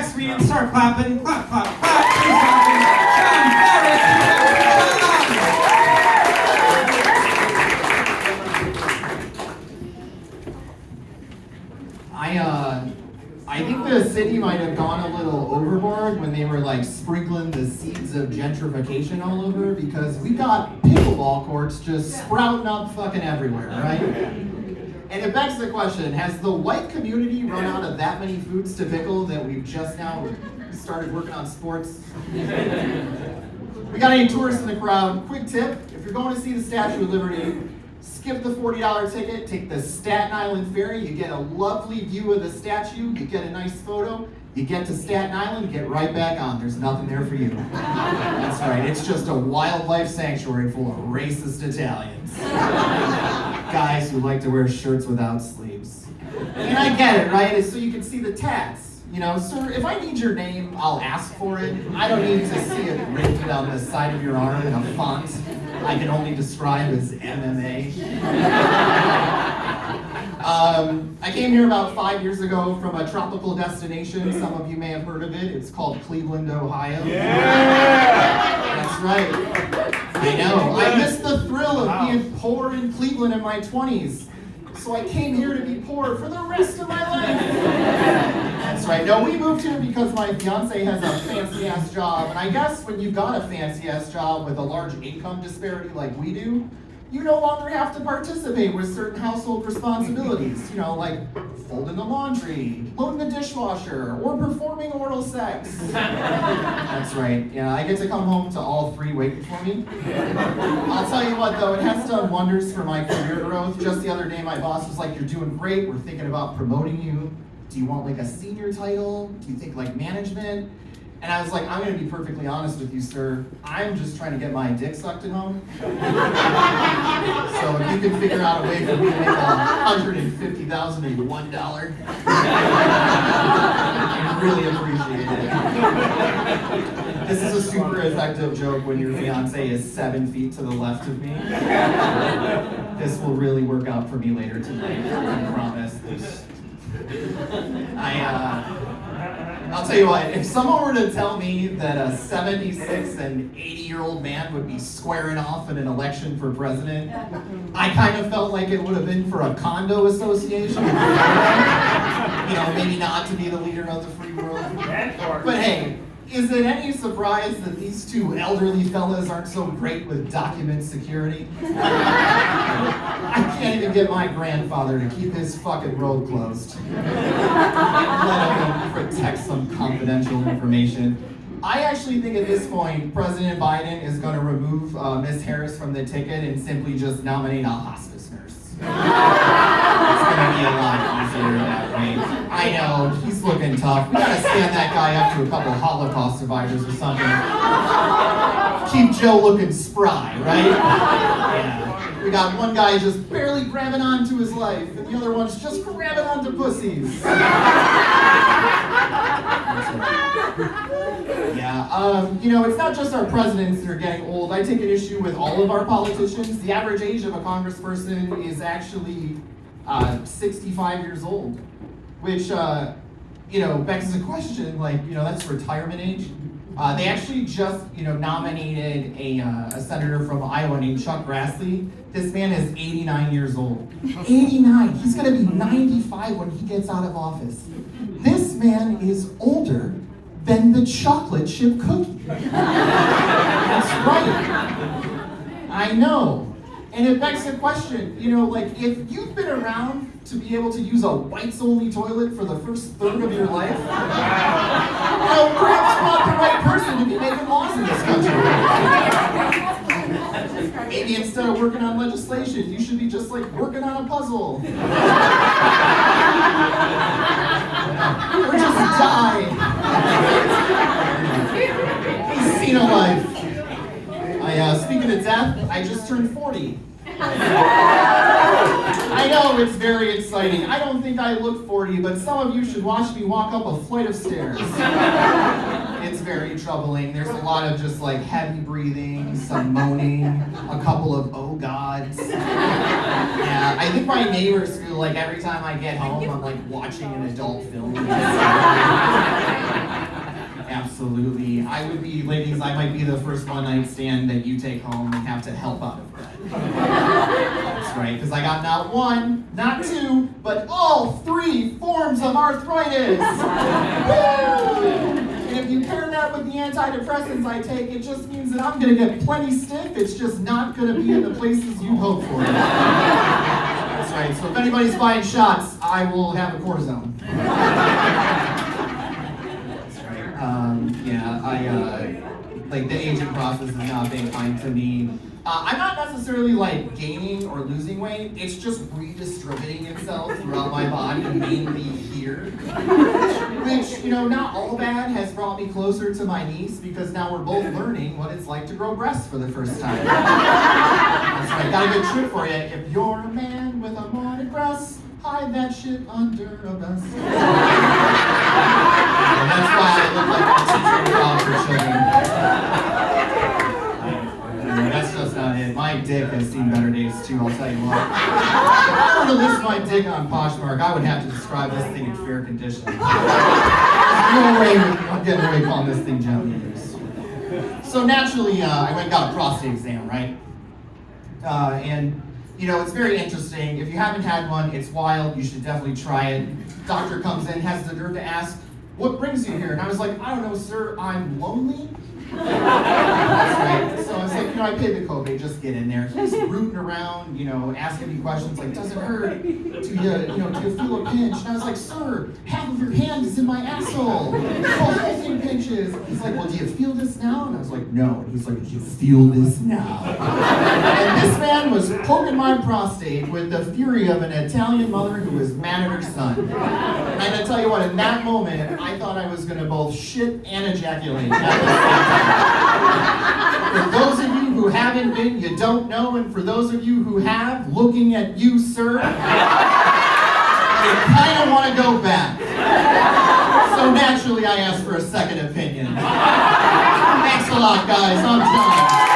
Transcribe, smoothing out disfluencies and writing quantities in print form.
next we and start clapping. Clap, clap, clap. Please welcome John Ferris. I think the city might have gone a little overboard when they were like sprinkling the seeds of gentrification all over, because we got pickleball courts just sprouting up fucking everywhere, right? And it begs the question, has the white community run out of that many foods to pickle that we've just now started working on sports? We got any tourists in the crowd? Quick tip, if you're going to see the Statue of Liberty, skip the $40 ticket, take the Staten Island ferry, you get a lovely view of the statue, you get a nice photo, you get to Staten Island, get right back on. There's nothing there for you. That's right, it's just a wildlife sanctuary full of racist Italians. Guys who like to wear shirts without sleeves. And I get it, right? It's so you can see the tats. You know, sir, if I need your name, I'll ask for it. I don't need to see it written down the side of your arm in a font I can only describe as MMA. I came here about 5 years ago from a tropical destination. Some of you may have heard of it. It's called Cleveland, Ohio. Yeah! That's right. I know. I missed the thrill of being poor in Cleveland in my 20s. So I came here to be poor for the rest of my life. That's right. No, we moved here because my fiance has a fancy-ass job. And I guess when you've got a fancy-ass job with a large income disparity like we do, you no longer have to participate with certain household responsibilities. You know, like folding the laundry, loading the dishwasher, or performing oral sex. That's right. Yeah, I get to come home to all three waiting for me. I'll tell you what, though, it has done wonders for my career growth. Just the other day, my boss was like, "You're doing great. We're thinking about promoting you. Do you want like a senior title? Do you think like management?" And I was like, "I'm gonna be perfectly honest with you, sir. I'm just trying to get my dick sucked at home. So if you can figure out a way for me to make $150,001, I really appreciate it." This is a super effective joke when your fiance is 7 feet to the left of me. This will really work out for me later tonight, I promise. I'll tell you what, if someone were to tell me that a 76 and 80-year-old man would be squaring off in an election for president, I kind of felt like it would have been for a condo association. You know, maybe not to be the leader of the free world. But hey, is it any surprise that these two elderly fellas aren't so great with document security? I can't even get my grandfather to keep his fucking road closed, let alone protect some confidential information. I actually think at this point, President Biden is going to remove Ms. Harris from the ticket and simply just nominate a hospice nurse. It's going to be a lot easier that way. I know, he's looking tough. We got to stand that guy up to a couple Holocaust survivors or something. Keep Joe looking spry, right? Yeah. We got one guy just barely grabbing onto his life, and the other one's just grabbing onto pussies. Yeah, you know, it's not just our presidents that are getting old. I take an issue with all of our politicians. The average age of a congressperson is actually 65 years old, which, you know, begs the question, like, you know, that's retirement age. They actually just, you know, nominated a senator from Iowa named Chuck Grassley. This man is 89 years old. 89. He's going to be 95 when he gets out of office. This man is older than the chocolate chip cookie. That's right. I know. And it begs the question, you know, like, if you've been around to be able to use a whites-only toilet for the first third of your life, you know, perhaps you're not the right person to be making laws in this country. Maybe instead of working on legislation, you should be just like working on a puzzle. Or just die. He's seen a life. Speaking of death, I just turned 40. I know, it's very exciting. I don't think I look 40, but some of you should watch me walk up a flight of stairs. It's very troubling. There's a lot of just like heavy breathing, some moaning, a couple of oh gods. Yeah, I think my neighbors feel like every time I get home, I'm like watching an adult film. ladies, I might be the first one-night stand that you take home and have to help out of bed. That's right, because I got not one, not two, but all three forms of arthritis. Woo! And if you pair that with the antidepressants I take, it just means that I'm gonna get plenty stiff. It's just not gonna be in the places you hope for. That's right, so if anybody's buying shots, I will have a cortisone. Like the aging process is not being kind to me. I'm not necessarily like gaining or losing weight, it's just redistributing itself throughout my body, mainly here. Which, not all bad, has brought me closer to my niece because now we're both learning what it's like to grow breasts for the first time. That's right, got a good trick for you. If you're a man with unwanted breasts, hide that shit under a vest. And that's why I look like a teacher around for children. That's just not it. My dick has seen better days too, I'll tell you what. If I were to list my dick on Poshmark, I would have to describe this thing in fair condition. There's no way I'm getting away calling this thing gently used. So naturally, I went and got a prostate exam, right? And it's very interesting. If you haven't had one, it's wild. You should definitely try it. Doctor comes in, has the nerve to ask, "What brings you here?" And I was like, "I don't know, sir. I'm lonely." That's right. So I was like, I paid the copay, just get in there. He's rooting around, asking me questions like, "Does it hurt? Do you feel a pinch?" And I was like, "Sir, half of your hand is in my asshole. The whole thing pinches." He's like, "Well, do you feel this now?" And I was like, "No." And he's like, "Do you feel this now?" And this man was poking my prostate with the fury of an Italian mother who was mad at her son. And I gotta tell you what, in that moment, I thought I was gonna both shit and ejaculate. For those of you who haven't been, you don't know, and for those of you who have, looking at you, sir, you kind of want to go back. So naturally, I asked for a second opinion. Thanks a lot, guys. I'm John.